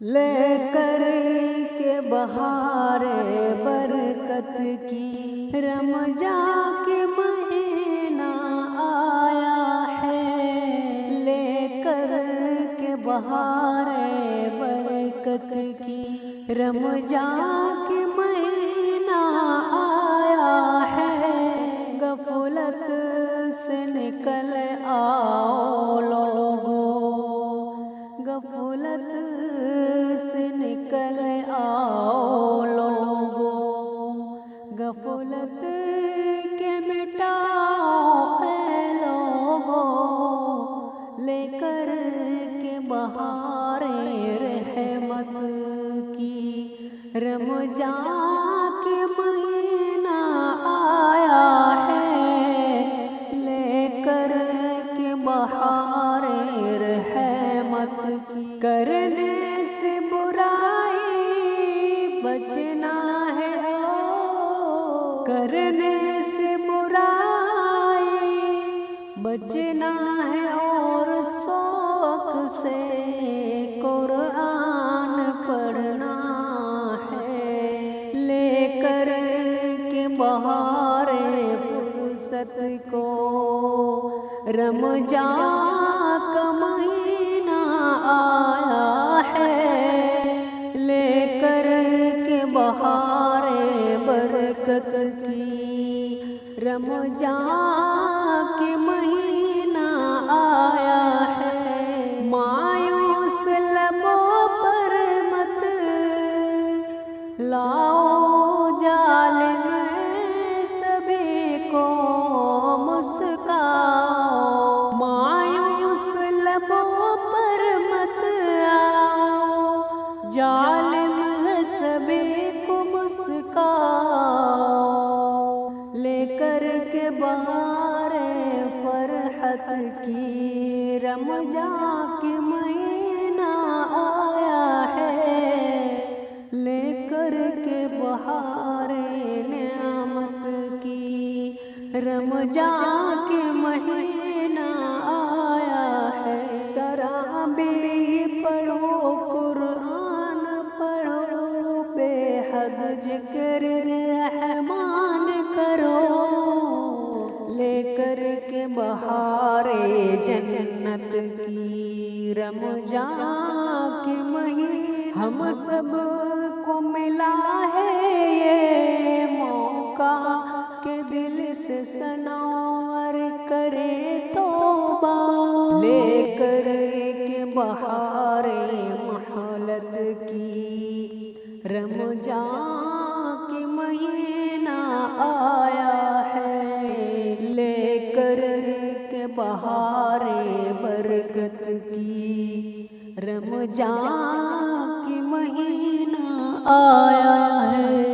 لے کر کے بہارے برکت کی رمضان کے مہینہ آیا ہے، لے کر کے بہارے برکت کی رمضان کے مہینہ آیا ہے، غفلت سے نکل آؤ لوگو، غفلت سے نکل آؤ لوگو، غفلت کے مٹاؤ اے لوگو، لے کر کے بہارے رحمت کی رمضان کے مہینہ آیا ہے، لے کر کے بہارے رحمت کی، کرنے سے برائی بچنا ہے، کرنے سے برائی بچنا ہے، اور شوق سے قرآن پڑھنا ہے، لے کر کے بہارے فرصت کو رمضان کا مہینہ آیا ہے، لے کر کے بہارے برکت کی رمضان کے مہینہ آیا ہے، مایوس لبوں پر مت لاؤ ظالم سبھی کو مسکاؤ، مایوس لبوں پر مت آؤ ظالم سبھی کو مسکاؤ، لے کر کے بہارے فرحت کی رمضان کے مہینہ آیا ہے، لے کر کے بہارے نعمت کی رمضان کے مہینہ آیا ہے، تراویح پڑھو قرآن پڑھو، بے حد ذکر رحمان کرو، لے کر کے بہارے جنت کی رمضان کے مہینہ، ہم سب کو ملا ہے یہ موقع کہ دل سے سنور کرے توبہ، لے کر کے بہارے مہلت کی رمضان کے مہینہ آیا ہے، لے کر کے بہارے برکت کی رمضان کے مہینہ آیا ہے۔